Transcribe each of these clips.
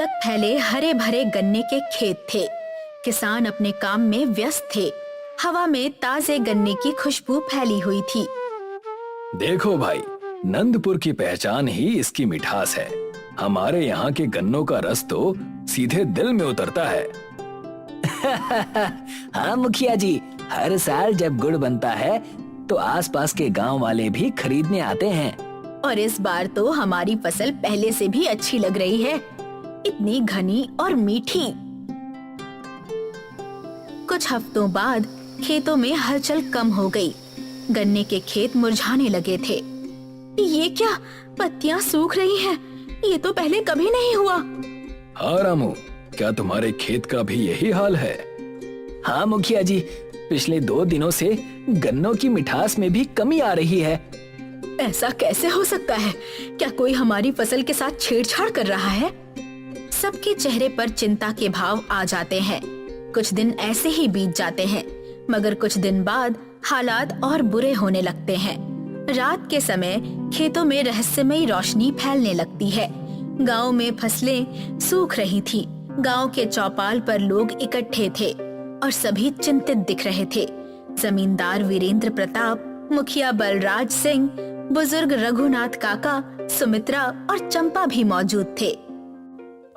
तक फैले हरे भरे गन्ने के खेत थे। किसान अपने काम में व्यस्त थे। हवा में ताजे गन्ने की खुशबू फैली हुई थी। देखो भाई, नंदपुर की पहचान ही इसकी मिठास है। हमारे यहाँ के गन्नों का रस तो सीधे दिल में उतरता है। हाँ मुखिया जी, हर साल जब गुड़ बनता है तो आसपास के गांव वाले भी खरीदने आते हैं। और इस बार तो हमारी फसल पहले से भी अच्छी लग रही है, इतनी घनी और मीठी। कुछ हफ्तों बाद खेतों में हलचल कम हो गई। गन्ने के खेत मुरझाने लगे थे। ये क्या, पत्तियां सूख रही हैं? ये तो पहले कभी नहीं हुआ। हाँ रामू, क्या तुम्हारे खेत का भी यही हाल है? हाँ मुखिया जी, पिछले 2 दिनों से गन्नों की मिठास में भी कमी आ रही है। ऐसा कैसे हो सकता है? क्या कोई हमारी फसल के साथ छेड़छाड़ कर रहा है? सबके चेहरे पर चिंता के भाव आ जाते हैं। कुछ दिन ऐसे ही बीत जाते हैं, मगर कुछ दिन बाद हालात और बुरे होने लगते हैं। रात के समय खेतों में रहस्यमयी रोशनी फैलने लगती है। गांव में फसलें सूख रही थी। गांव के चौपाल पर लोग इकट्ठे थे और सभी चिंतित दिख रहे थे। जमींदार वीरेंद्र प्रताप, मुखिया बलराज सिंह, बुजुर्ग रघुनाथ काका, सुमित्रा और चंपा भी मौजूद थे।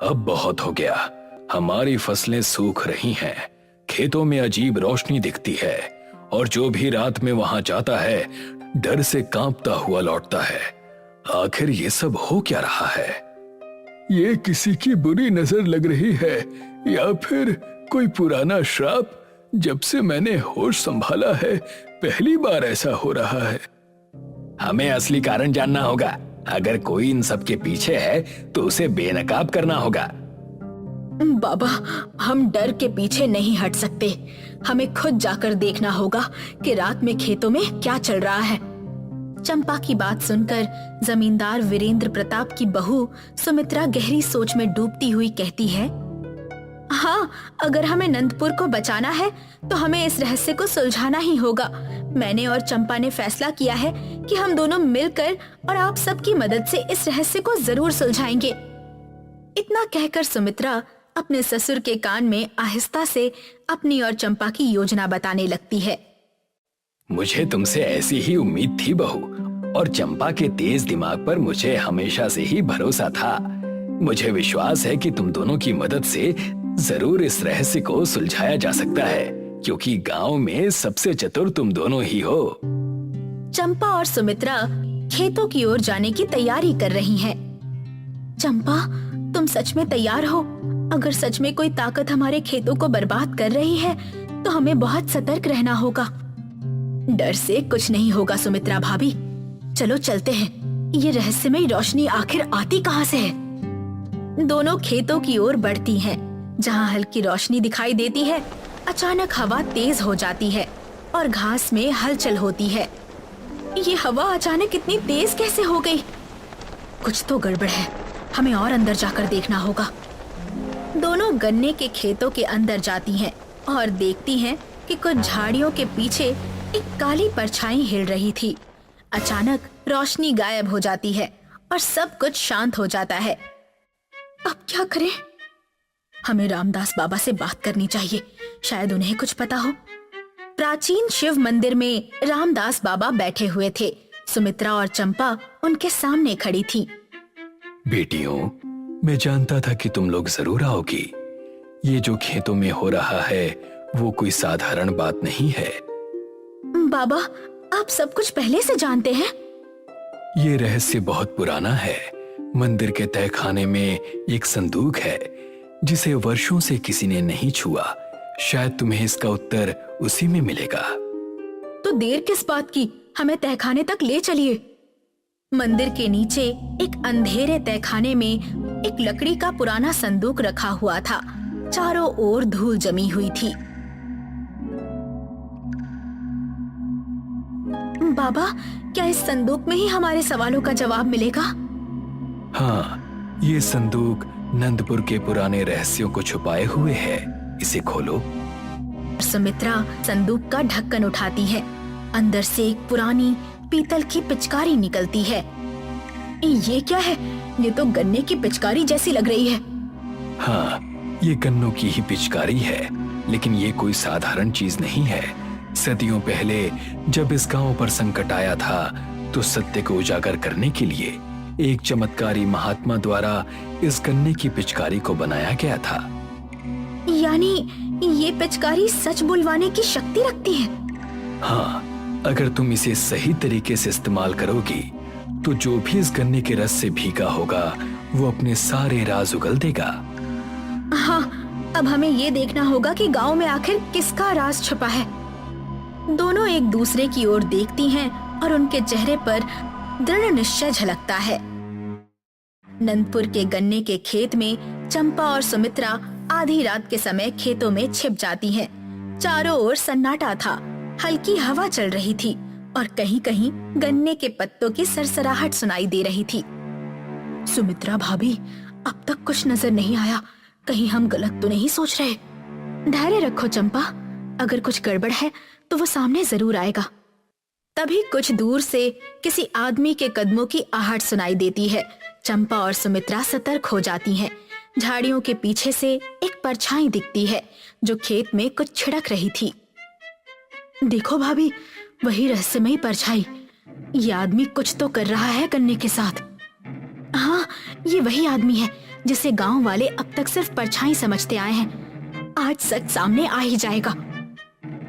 अब बहुत हो गया, हमारी फसलें सूख रही हैं। खेतों में अजीब रोशनी दिखती है और जो भी रात में वहां जाता है डर से कांपता हुआ लौटता है। आखिर ये सब हो क्या रहा है? ये किसी की बुरी नजर लग रही है या फिर कोई पुराना श्राप? जब से मैंने होश संभाला है पहली बार ऐसा हो रहा है। हमें असली कारण जानना होगा। अगर कोई इन सब के पीछे है तो उसे बेनकाब करना होगा। बाबा, हम डर के पीछे नहीं हट सकते। हमें खुद जाकर देखना होगा कि रात में खेतों में क्या चल रहा है। चंपा की बात सुनकर जमींदार वीरेंद्र प्रताप की बहू सुमित्रा गहरी सोच में डूबती हुई कहती है, हाँ, अगर हमें नंदपुर को बचाना है तो हमें इस रहस्य को सुलझाना ही होगा। मैंने और चंपा ने फैसला किया है कि हम दोनों मिलकर और आप सबकी मदद से इस रहस्य को जरूर सुलझाएंगे। इतना कहकर सुमित्रा अपने ससुर के कान में आहिस्ता से अपनी और चंपा की योजना बताने लगती है। मुझे तुमसे ऐसी ही उम्मीद थी बहू, और चंपा के तेज दिमाग पर मुझे हमेशा से ही भरोसा था। मुझे विश्वास है कि तुम दोनों की मदद से जरूर इस रहस्य को सुलझाया जा सकता है, क्योंकि गांव में सबसे चतुर तुम दोनों ही हो। चंपा और सुमित्रा खेतों की ओर जाने की तैयारी कर रही हैं। चंपा, तुम सच में तैयार हो? अगर सच में कोई ताकत हमारे खेतों को बर्बाद कर रही है तो हमें बहुत सतर्क रहना होगा। डर से कुछ नहीं होगा सुमित्रा भाभी, चलो चलते हैं। ये रहस्यमयी रोशनी आखिर आती कहाँ से है? दोनों खेतों की ओर बढ़ती हैं। जहाँ हल्की रोशनी दिखाई देती है, अचानक हवा तेज हो जाती है और घास में हलचल होती है। ये हवा अचानक इतनी तेज कैसे हो गई? कुछ तो गड़बड़ है, हमें और अंदर जाकर देखना होगा। दोनों गन्ने के खेतों के अंदर जाती हैं और देखती हैं कि कुछ झाड़ियों के पीछे एक काली परछाई हिल रही थी। अचानक रोशनी गायब हो जाती है और सब कुछ शांत हो जाता है। अब क्या करें? हमें रामदास बाबा से बात करनी चाहिए, शायद उन्हें कुछ पता हो। प्राचीन शिव मंदिर में रामदास बाबा बैठे हुए थे। सुमित्रा और चंपा उनके सामने खड़ी थी। बेटियों, मैं जानता था कि तुम लोग जरूर आओगी। ये जो खेतों में हो रहा है वो कोई साधारण बात नहीं है। बाबा, आप सब कुछ पहले से जानते हैं? ये रहस्य बहुत पुराना है। मंदिर के तहखाने में एक संदूक है जिसे वर्षों से किसी ने नहीं छुआ। शायद तुम्हें इसका उत्तर उसी में मिलेगा। तो देर किस बात की, हमें तहखाने तक ले चलिए। मंदिर के नीचे एक अंधेरे तहखाने में एक लकड़ी का पुराना संदूक रखा हुआ था। चारों ओर धूल जमी हुई थी। बाबा, क्या इस संदूक में ही हमारे सवालों का जवाब मिलेगा? हाँ, ये संदूक नंदपुर के पुराने रहस्यों को छुपाए हुए है। इसे खोलो। सुमित्रा संदूक का ढक्कन उठाती है। अंदर से एक पुरानी पीतल की पिचकारी निकलती है। ये क्या है? ये तो गन्ने की पिचकारी जैसी लग रही है। हाँ, ये गन्नों की ही पिचकारी है, लेकिन ये कोई साधारण चीज नहीं है। सदियों पहले जब इस गांव पर संकट आया था, तो सत्य को उजागर करने के लिए एक चमत्कारी महात्मा द्वारा इस गन्ने की पिचकारी को बनाया गया था। यानी ये पिचकारी सच बुलवाने की शक्ति रखती है? हाँ, अगर तुम इसे सही तरीके से इस्तेमाल करोगी, तो जो भी इस गन्ने के रस से भीगा होगा, वो अपने सारे राज उगल देगा। हाँ, अब हमें ये देखना होगा कि गांव में आखिर किसका राज छुपा है। दोनों एक दूसरे की ओर देखती हैं और उनके चेहरे पर दृढ़ निश्चय झलकता है। नंदपुर के गन्ने के खेत में चंपा और सुमित्रा आधी रात के समय खेतों में छिप जाती हैं। चारों ओर सन्नाटा था, हल्की हवा चल रही थी और कहीं कहीं गन्ने के पत्तों की सरसराहट सुनाई दे रही थी। सुमित्रा भाभी, अब तक कुछ नजर नहीं आया, कहीं हम गलत तो नहीं सोच रहे? धैर्य रखो चंपा, अगर कुछ गड़बड़ है तो वो सामने जरूर आएगा। तभी कुछ दूर से किसी आदमी के कदमों की आहट सुनाई देती है। चंपा और सुमित्रा सतर्क हो जाती हैं। झाड़ियों के पीछे से एक परछाई दिखती है जो खेत में कुछ छिड़क रही थी। देखो भाभी, वही रहस्यमयी परछाई। ये आदमी कुछ तो कर रहा है गन्ने के साथ। हाँ, ये वही आदमी है जिसे गांव वाले अब तक सिर्फ परछाई समझते आए हैं। आज सच सामने आ ही जाएगा।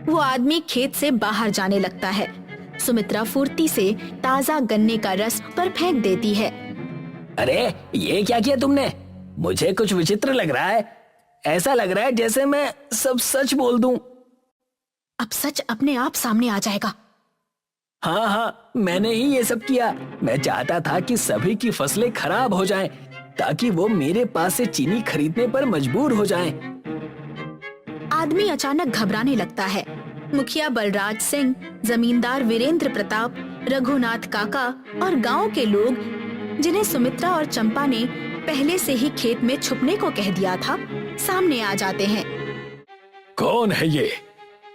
वो आदमी खेत से बाहर जाने लगता है। सुमित्रा फुर्ती से ताजा गन्ने का रस पर फेंक देती है। अरे, ये क्या किया तुमने? मुझे कुछ विचित्र लग रहा है। ऐसा लग रहा है जैसे मैं सब सच बोल दूं। अब सच अपने आप सामने आ जाएगा। हाँ, मैंने ही ये सब किया। मैं चाहता था कि सभी की फसलें खराब हो जाएं, ताकि वो मेरे पास से चीनी खरीदने पर मजबूर हो जाएं। आदमी अचानक घबराने लगता है। मुखिया बलराज सिंह, जमींदार वीरेंद्र प्रताप, रघुनाथ काका और गांव के लोग, जिन्हें सुमित्रा और चंपा ने पहले से ही खेत में छुपने को कह दिया था, सामने आ जाते हैं। कौन है ये?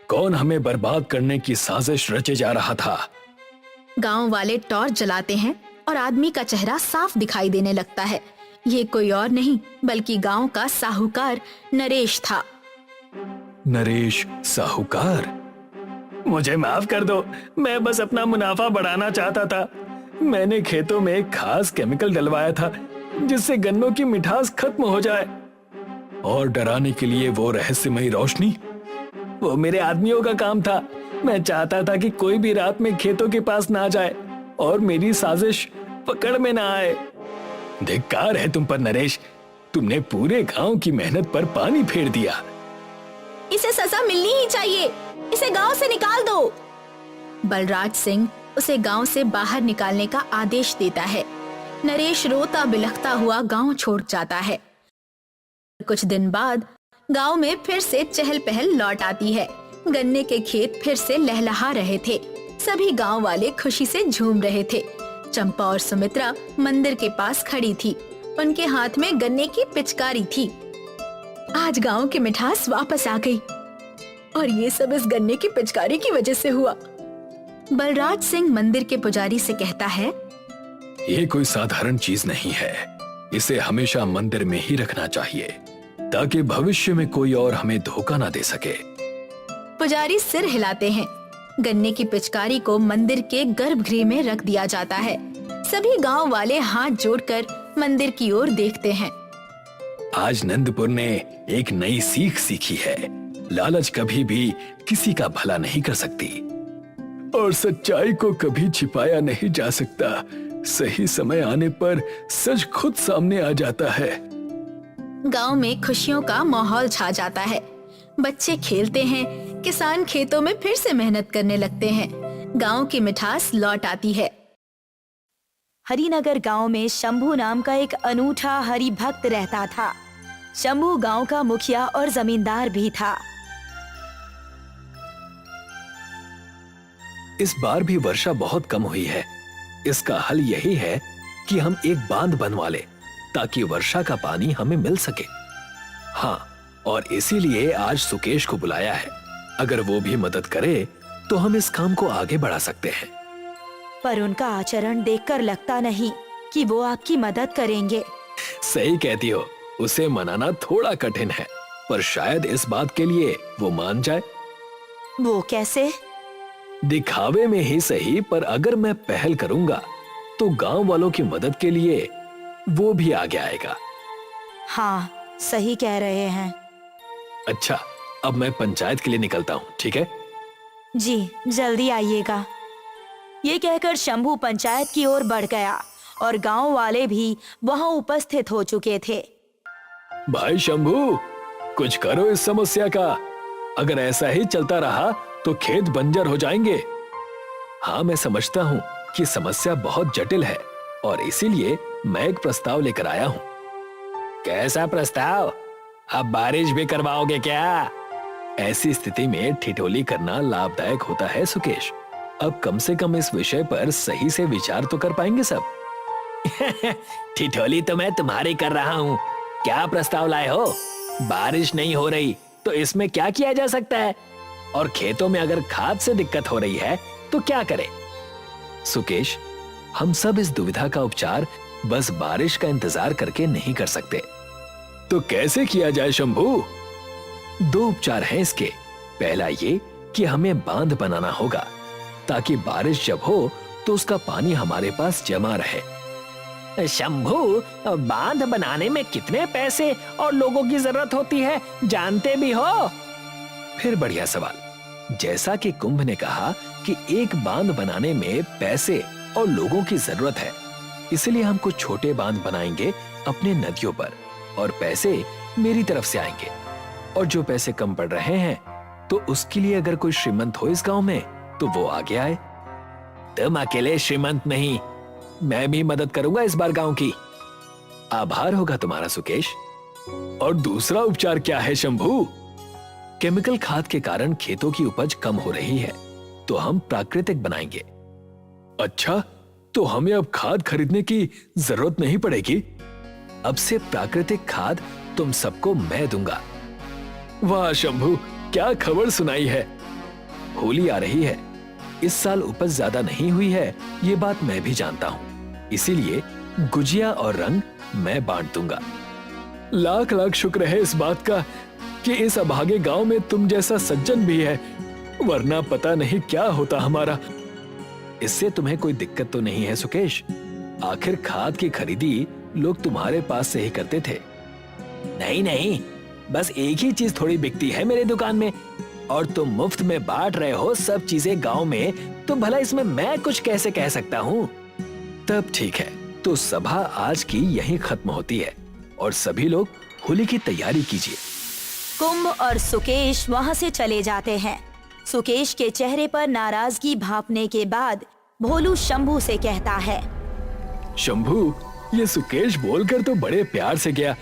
कौन हमें बर्बाद करने की साजिश रचे जा रहा था? गांव वाले टॉर्च जलाते हैं और आदमी का चेहरा साफ दिखाई देने लगता है। ये कोई और नहीं बल्कि गांव का साहूकार नरेश था। नरेश साहूकार? मुझे माफ कर दो, मैं बस अपना मुनाफा बढ़ाना चाहता था। मैंने खेतों में एक खास केमिकल डलवाया था जिससे गन्नों की मिठास खत्म हो जाए। और डराने के लिए वो रहस्यमयी रोशनी? वो मेरे आदमियों का काम था। मैं चाहता था कि कोई भी रात में खेतों के पास ना जाए और मेरी साजिश पकड़ में ना आए। धिक्कार है तुम पर नरेश, तुमने पूरे गांव की मेहनत पर पानी फेर दिया। इसे सजा मिलनी ही चाहिए, इसे गांव से निकाल दो। बलराज सिंह उसे गांव से बाहर निकालने का आदेश देता है। नरेश रोता बिलखता हुआ गांव छोड़ जाता है। कुछ दिन बाद गांव में फिर से चहल पहल लौट आती है। गन्ने के खेत फिर से लहलहा रहे थे। सभी गांव वाले खुशी से झूम रहे थे। चंपा और सुमित्रा मंदिर के पास खड़ी थी। उनके हाथ में गन्ने की पिचकारी थी। आज गांव की मिठास वापस आ गई और ये सब इस गन्ने की पिचकारी की वजह से हुआ। बलराज सिंह मंदिर के पुजारी से कहता है, ये कोई साधारण चीज नहीं है, इसे हमेशा मंदिर में ही रखना चाहिए ताकि भविष्य में कोई और हमें धोखा ना दे सके। पुजारी सिर हिलाते हैं। गन्ने की पिचकारी को मंदिर के गर्भगृह में रख दिया जाता है। सभी गांव वाले हाथ जोड़कर मंदिर की ओर देखते हैं। आज नंदपुर ने एक नई सीख सीखी है, लालच कभी भी किसी का भला नहीं कर सकती और सच्चाई को कभी छिपाया नहीं जा सकता। सही समय आने पर सच खुद सामने आ जाता है। गांव में खुशियों का माहौल छा जाता है। बच्चे खेलते हैं, किसान खेतों में फिर से मेहनत करने लगते हैं। गांव की मिठास लौट आती है। हरिनगर गांव में शंभू नाम का एक अनूठा हरि भक्त रहता था। शंभू गांव का मुखिया और जमींदार भी था। इस बार भी वर्षा बहुत कम हुई है। इसका हल यही है कि हम एक बांध बनवा लें ताकि वर्षा का पानी हमें मिल सके। हाँ, और इसीलिए आज सुकेश को बुलाया है। अगर वो भी मदद करे तो हम इस काम को आगे बढ़ा सकते हैं। पर उनका आचरण देखकर लगता नहीं कि वो आपकी मदद करेंगे। सही कहती हो, उसे मनाना थोड़ा कठिन है, पर शायद इस बात के लिए वो मान जाए। वो कैसे? दिखावे में ही सही, पर अगर मैं पहल करूंगा तो गांव वालों की मदद के लिए वो भी आगे आएगा। हाँ, सही कह रहे हैं। अच्छा, अब मैं पंचायत के लिए निकलता हूँ, ठीक है? जी, जल्दी आइएगा। ये कहकर शंभू पंचायत की ओर बढ़ गया और गांव वाले भी वहां उपस्थित हो चुके थे। भाई शंभू, कुछ करो इस समस्या का। अगर ऐसा ही चलता रहा तो खेत बंजर हो जाएंगे। हाँ, मैं समझता हूँ कि समस्या बहुत जटिल है और इसीलिए मैं एक प्रस्ताव लेकर आया हूँ। कैसा प्रस्ताव? अब बारिश भी करवाओगे क्या? ऐसी स्थिति में ठिठोली करना लाभदायक होता है सुकेश। अब कम से कम इस विषय पर सही से विचार तो कर पाएंगे सब। ठिठोली तो मैं तुम्हारी कर रहा हूँ। क्या प्रस्ताव लाए हो? बारिश नहीं हो रही तो इसमें क्या किया जा सकता है? और खेतों में अगर खाद से दिक्कत हो रही है तो क्या करें? सुकेश, हम सब इस दुविधा का उपचार बस बारिश का इंतजार करके नहीं कर सकते। तो कैसे किया जाए शंभू? 2 उपचार हैं इसके। पहला ये कि हमें बांध बनाना होगा ताकि बारिश जब हो तो उसका पानी हमारे पास जमा रहे। शंभू, बांध बनाने में कितने पैसे और लोगों की जरूरत होती है, जानते भी हो? फिर बढ़िया सवाल। जैसा कि कुंभ ने कहा कि एक बांध बनाने में पैसे और लोगों की जरूरत है, इसलिए हम कुछ छोटे बांध बनाएंगे अपने नदियों पर और पैसे मेरी तरफ से आएंगे। और जो पैसे कम पड़ रहे हैं तो उसके लिए अगर कोई श्रीमंत हो इस गांव में तो वो आगे आए। तुम अकेले श्रीमंत नहीं, मैं भी मदद करूंगा इस बार गांव की। आभार होगा तुम्हारा सुकेश। और दूसरा उपचार क्या है शंभू? केमिकल खाद के कारण खेतों की उपज कम हो रही है, तो हम प्राकृतिक बनाएंगे। अच्छा, तो हमें अब खाद खरीदने की जरूरत नहीं पड़ेगी। अब से प्राकृतिक खाद तुम सबको मैं दूंगा। वाह शंभू, क्या खबर सुनाई है। होली आ रही है। इस साल उपज ज्यादा नहीं हुई है, ये बात मैं भी जानता हूँ, इसीलिए गुजिया और रंग मैं बांट दूंगा। लाख लाख शुक्र है इस बात का कि इस अभागे गांव में तुम जैसा सज्जन भी है, वरना पता नहीं क्या होता हमारा। इससे तुम्हें कोई दिक्कत तो नहीं है सुकेश? आखिर खाद की खरीदी लोग तुम्हारे पास से ही करते थे। नहीं नहीं, बस एक ही चीज थोड़ी बिकती है मेरे दुकान में, और तुम मुफ्त में बांट रहे हो सब चीजें गांव में, तो भला इसमें मैं कुछ कैसे कह सकता हूँ? तब ठीक है, तो सभा आज की यहीं खत्म होती है और सभी लोग होली की तैयारी कीजिए। कुंभ और सुकेश वहां से चले जाते हैं। सुकेश के चेहरे पर नाराजगी भांपने के बाद भोलू शंभू से कहता है, शंभू, ये सुकेश बोलकर तो बड़े प्यार से गया,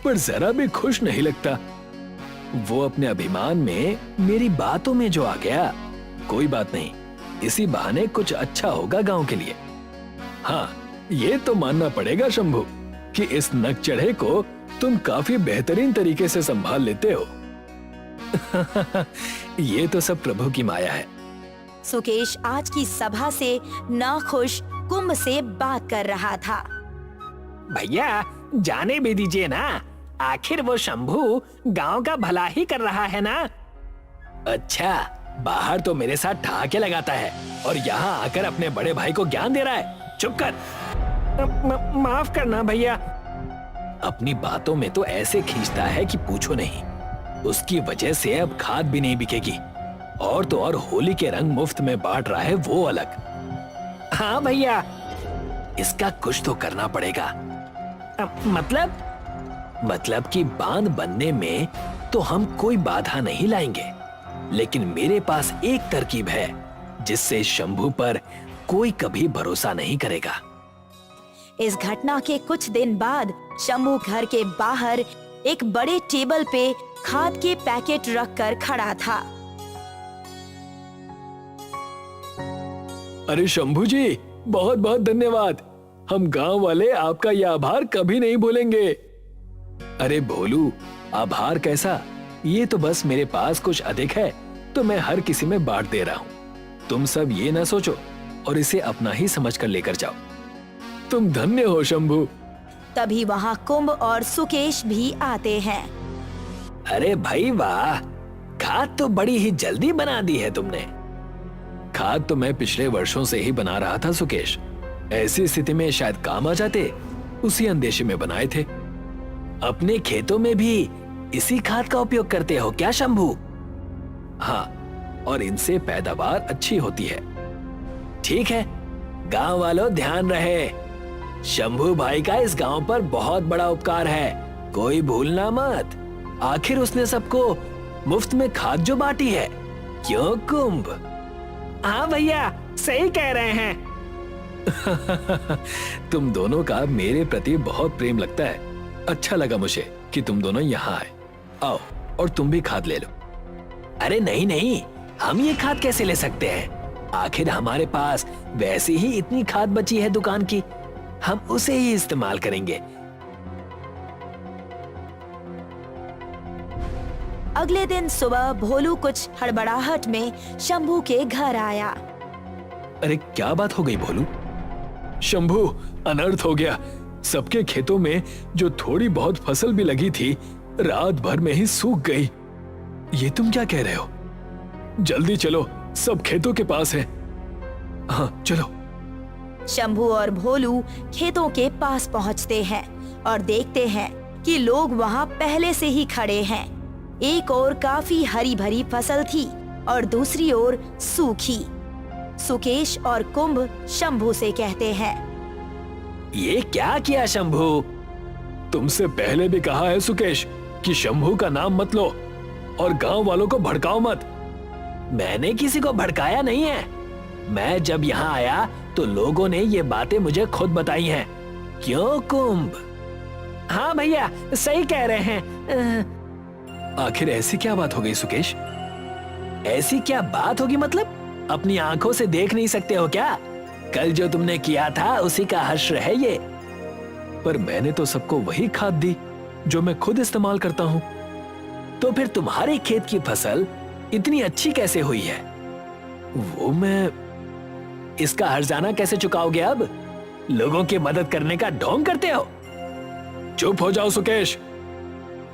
पर जरा भी खुश नहीं लगता। वो अपने अभिमान में मेरी बातों में जो आ गया। कोई बात नहीं, इसी बहाने कुछ अच्छा होगा गांव के लिए। हाँ, ये तो मानना पड़ेगा शंभू कि इस नक चढ़े को तुम काफी बेहतरीन तरीके से संभाल लेते हो। ये तो सब प्रभु की माया है। सुकेश आज की सभा से नाखुश कुंभ से बात कर रहा था। भैया, जाने भी दीजिए ना, आखिर वो शंभू गांव का भला ही कर रहा है ना। अच्छा, बाहर तो मेरे साथ ठहाके लगाता है और यहाँ आकर अपने बड़े भाई को ज्ञान दे रहा है। चुप कर। माफ करना भैया। अपनी बातों में तो ऐसे खींचता है कि पूछो नहीं। उसकी वजह से अब खाद भी नहीं बिकेगी, और तो और होली के रंग मुफ्त में बांट रहा है वो अलग। हाँ भैया, इसका कुछ तो करना पड़ेगा। मतलब कि बांध बनने में तो हम कोई बाधा नहीं लाएंगे, लेकिन मेरे पास एक तरकीब है जिससे शंभू पर कोई कभी भरोसा नहीं करेगा। इस घटना के कुछ दिन बाद शंभू घर के बाहर एक बड़े टेबल पे खाद के पैकेट रखकर खड़ा था। अरे शंभू जी, बहुत बहुत धन्यवाद। हम गांव वाले आपका यह आभार कभी नहीं भूलेंगे। अरे भोलू, आभार कैसा? ये तो बस मेरे पास कुछ अधिक है तो मैं हर किसी में बांट दे रहा हूँ। तुम सब ये ना सोचो और इसे अपना ही समझकर लेकर जाओ। तुम धन्य हो शंभू। तभी वहाँ कुंभ और सुकेश भी आते हैं। अरे भाई वाह, खाद तो बड़ी ही जल्दी बना दी है तुमने। खाद तो मैं पिछले वर्षों से ही बना रहा था सुकेश। ऐसी स्थिति में शायद काम आ जाते, उसी अंदेशे में बनाए थे। अपने खेतों में भी इसी खाद का उपयोग करते हो क्या शंभू? हाँ, और इनसे पैदावार अच्छी होती है। ठीक है, गांव वालों ध्यान रहे, शंभू भाई का इस गांव पर बहुत बड़ा उपकार है, कोई भूलना मत। आखिर उसने सबको मुफ्त में खाद जो बांटी है, क्यों कुंभ? हाँ भैया, सही कह रहे हैं। तुम दोनों का मेरे प्रति बहुत प्रेम लगता है। अच्छा लगा मुझे कि तुम दोनों यहाँ आए। आओ और तुम भी खाद ले लो। अरे नहीं नहीं, हम ये खाद कैसे ले सकते हैं? आखिर हमारे पास वैसी ही इतनी खाद बची है दुकान की, हम उसे ही इस्तेमाल करेंगे। अगले दिन सुबह भोलू कुछ हड़बड़ाहट में शंभू के घर आया। अरे क्या बात हो गई भोलू? शंभू, अनर्थ हो गया। सबके खेतों में जो थोड़ी बहुत फसल भी लगी थी, रात भर में ही सूख गई। ये तुम क्या कह रहे हो? जल्दी चलो, सब खेतों के पास है। हाँ चलो। शंभू और भोलू खेतों के पास पहुंचते हैं और देखते हैं कि लोग वहां पहले से ही खड़े हैं। एक ओर काफी हरी भरी फसल थी और दूसरी ओर सूखी। सुकेश और कुंभ शंभू से कहते हैं, ये क्या किया शंभू? तुमसे पहले भी कहा है सुकेश कि शंभू का नाम मत लो और गांव वालों को भड़काओ मत। मैंने किसी को भड़काया नहीं है। मैं जब यहाँ आया तो लोगों ने ये बातें मुझे खुद बताई हैं। क्यों कुंभ? हाँ भैया, सही कह रहे हैं। आखिर ऐसी क्या बात हो गई सुकेश? ऐसी क्या बात होगी मतलब? अपनी आंखों से देख नहीं सकते हो क्या? कल जो तुमने किया था उसी का हश्र है ये। पर मैंने तो सबको वही खाद दी जो मैं खुद इस्तेमाल करता हूँ। तो फिर तुम्हारे खेत की फसल इतनी अच्छी कैसे हुई है? वो मैं इसका हर्जाना कैसे चुकाओगे अब? लोगों की मदद करने का ढोंग करते हो। चुप हो जाओ सुकेश।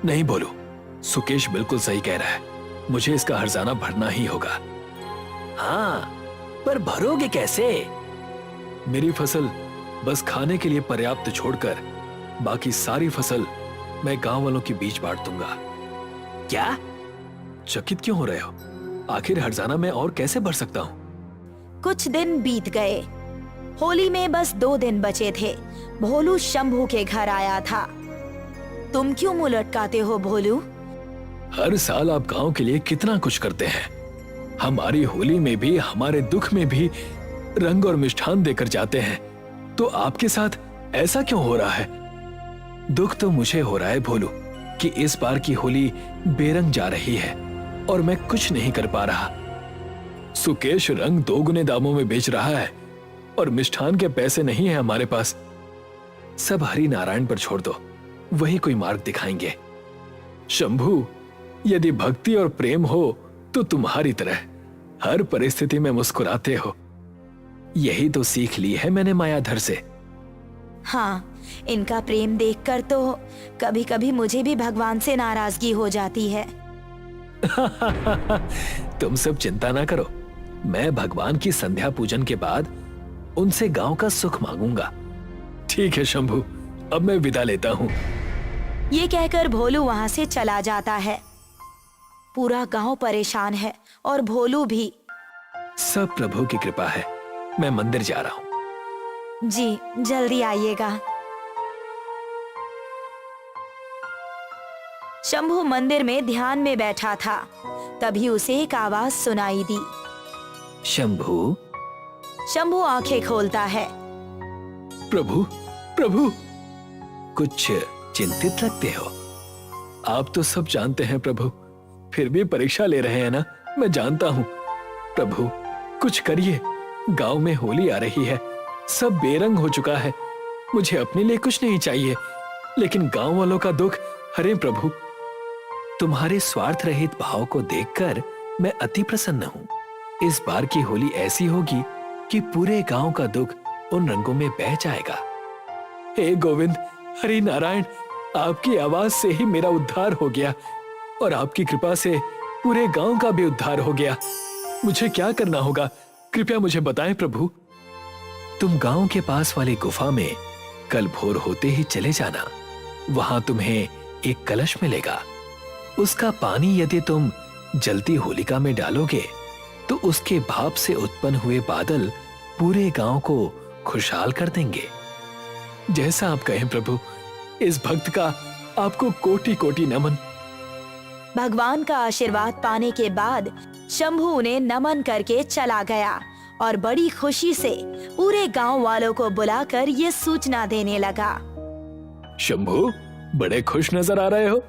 नहीं बोलो, सुकेश बिल्कुल सही कह रहा है। मुझे इसका हर्जाना भरना ही होगा। हाँ, पर भरोगे कैसे? मेरी फसल बस खाने के लिए पर्याप्त छोड़कर बाकी सारी फसल मैं गांव वालों के बीच बांट दूंगा। क्या? चकित क्यों हो रहे हो? आखिर हर्जाना मैं और कैसे भर सकता हूँ? कुछ दिन बीत गए। होली में बस 2 दिन बचे थे। भोलू शंभू के घर आया था। तुम क्यों मुंह लटकाते हो भोलू? हर साल आप गांव के लिए कितना कुछ करते हैं। हमारी होली में भी, हमारे दुख में भी रंग और मिष्ठान देकर जाते हैं। तो आपके साथ ऐसा क्यों हो रहा है? दुख तो मुझे हो रहा है भोलू कि इस बार की होली बेरंग जा रही है और मैं कुछ नहीं कर पा रहा। सुकेश रंग 2 गुने दामों में बेच रहा है और मिष्ठान के पैसे नहीं है हमारे पास। सब हरि नारायण पर छोड़ दो, वही कोई मार्ग दिखाएंगे। शंभू, यदि भक्ति और प्रेम हो तो तुम्हारी तरह हर परिस्थिति में मुस्कुराते हो। यही तो सीख ली है मैंने मायाधर से। हाँ, इनका प्रेम देखकर तो कभी कभी मुझे भी भगवान से नाराजगी हो जाती है। तुम सब चिंता ना करो, मैं भगवान की संध्या पूजन के बाद उनसे गांव का सुख मांगूंगा। ठीक है शंभू, अब मैं विदा लेता हूँ। ये कहकर भोलू वहां से चला जाता है। पूरा गांव परेशान है और भोलू भी। सब प्रभु की कृपा है। मैं मंदिर जा रहा हूँ। जी, जल्दी आइएगा। शंभू मंदिर में ध्यान में बैठा था। तभी उसे एक आवाज सुनाई दी। शंभू। शंभू आंखें खोलता है। प्रभु, प्रभु। कुछ चिंतित लगते हो। आप तो सब जानते हैं प्रभु, फिर भी परीक्षा ले रहे हैं ना, मैं जानता हूँ। प्रभु कुछ करिए, गांव में होली आ रही है, सब बेरंग हो चुका है। मुझे अपने लिए कुछ नहीं चाहिए, लेकिन गांव वालों का दुख हरे प्रभु। तुम्हारे स्वार्थ रहित भाव को देखकर मैं अति प्रसन्न हूँ। इस बार की होली ऐसी होगी कि पूरे गांव का दुख उन रंगों में बह जाएगा। हे गोविंद, हरि नारायण, आपकी आवाज से ही मेरा उद्धार हो गया और आपकी कृपा से पूरे गांव का भी उद्धार हो गया। मुझे क्या करना होगा, कृपया मुझे बताएं प्रभु। तुम गांव के पास वाली गुफा में कल भोर होते ही चले जाना। वहां तुम्हें एक कलश मिलेगा। उसका पानी यदि तुम जलती होलिका में डालोगे तो उसके भाप से उत्पन्न हुए बादल पूरे गांव को खुशहाल कर देंगे। जैसा आप कहें प्रभु। इस भक्त का आपको कोटि कोटि नमन। भगवान का आशीर्वाद पाने के बाद शंभू उन्हें नमन करके चला गया और बड़ी खुशी से पूरे गांव वालों को बुलाकर ये सूचना देने लगा। शंभू, बड़े खुश नजर आ रहे हो।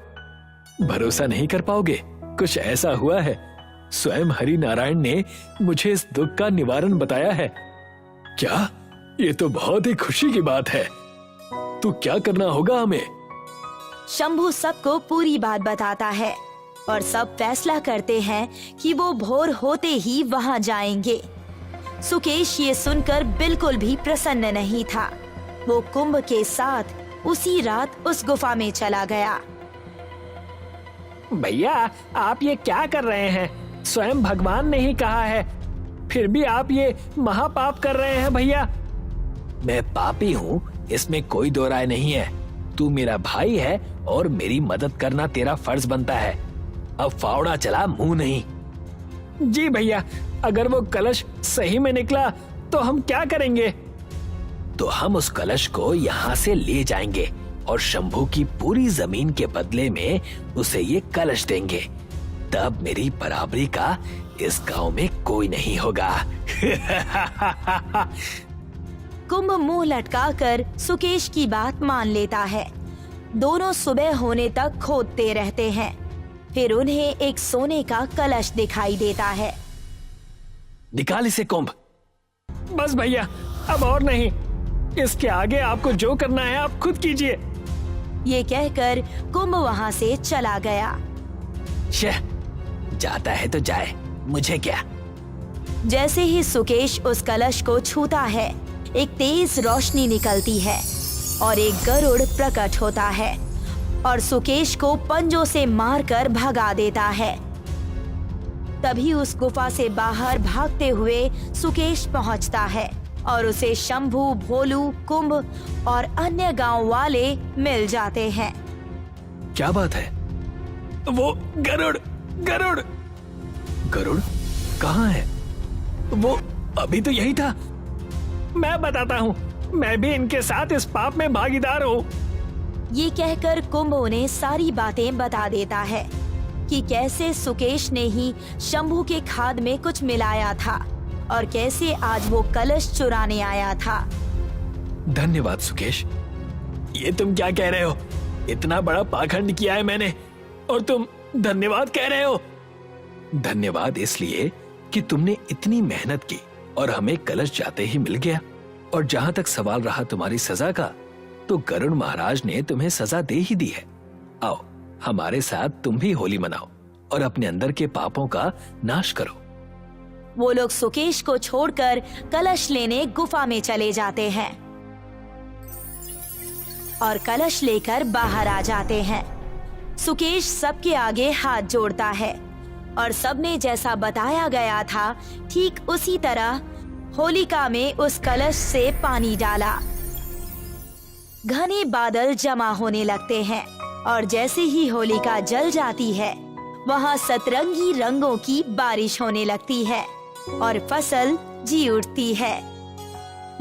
भरोसा नहीं कर पाओगे, कुछ ऐसा हुआ है। स्वयं हरि नारायण ने मुझे इस दुख का निवारण बताया है। क्या? ये तो बहुत ही खुशी की बात है। तो क्या करना होगा हमें? शंभू सबको पूरी बात बताता है और सब फैसला करते हैं कि वो भोर होते ही वहां जाएंगे। सुकेश ये सुनकर बिल्कुल भी प्रसन्न नहीं था। वो कुंभ के साथ उसी रात उस गुफा में चला गया। भैया, आप ये क्या कर रहे हैं? स्वयं भगवान ने ही कहा है, फिर भी आप ये महापाप कर रहे हैं भैया। मैं पापी हूँ, इसमें कोई दो राय नहीं है। तू मेरा भाई है और मेरी मदद करना तेरा फर्ज बनता है। अब फावड़ा चला, मुंह नहीं। जी भैया, अगर वो कलश सही में निकला तो हम क्या करेंगे? तो हम उस कलश को यहाँ से ले जाएंगे और शंभू की पूरी जमीन के बदले में उसे ये कलश देंगे। तब मेरी बराबरी का इस गांव में कोई नहीं होगा। कुंभ मुंह लटकाकर सुकेश की बात मान लेता है। दोनों सुबह होने तक खोदते रहते हैं। फिर उन्हें एक सोने का कलश दिखाई देता है। निकाल इसे कुंभ। बस भैया, अब और नहीं। इसके आगे आपको जो करना है आप खुद कीजिए। ये कहकर कुंभ वहां से चला गया। शह, जाता है तो जाए, मुझे क्या। जैसे ही सुकेश उस कलश को छूता है, एक तेज रोशनी निकलती है और एक गरुड़ प्रकट होता है और सुकेश को पंजों से मारकर भगा देता है। तभी उस गुफा से बाहर भागते हुए सुकेश पहुंचता है और उसे शंभू, भोलू, कुंभ और अन्य गांव वाले मिल जाते हैं। क्या बात है? वो गरुड़ गरुड़ गरुड़ कहाँ है? वो अभी तो यही था। मैं बताता हूँ, मैं भी इनके साथ इस पाप में भागीदार हूँ। ये कहकर कुंभ उन्हें सारी बातें बता देता है कि कैसे सुकेश ने ही शंभू के खाद में कुछ मिलाया था और कैसे आज वो कलश चुराने आया था। धन्यवाद सुकेश। ये तुम क्या कह रहे हो? इतना बड़ा पाखंड किया है मैंने और तुम धन्यवाद कह रहे हो? धन्यवाद इसलिए कि तुमने इतनी मेहनत की और हमें कलश जाते ही मिल गया। और जहाँ तक सवाल रहा तुम्हारी सजा का, तो गरुड़ महाराज ने तुम्हें सजा दे ही दी है। आओ, हमारे साथ तुम भी होली मनाओ और अपने अंदर के पापों का नाश करो। वो लोग सुकेश को छोड़कर कलश लेने गुफा में चले जाते हैं और कलश लेकर बाहर आ जाते हैं। सुकेश सबके आगे हाथ जोड़ता है और सबने जैसा बताया गया था ठीक उसी तरह होलिका में उस कलश से पानी डाला। घने बादल जमा होने लगते हैं और जैसे ही होलिका जल जाती है, वहाँ सतरंगी रंगों की बारिश होने लगती है और फसल जी उठती है।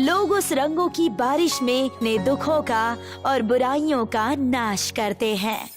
लोग उस रंगों की बारिश में अपने दुखों का और बुराइयों का नाश करते हैं।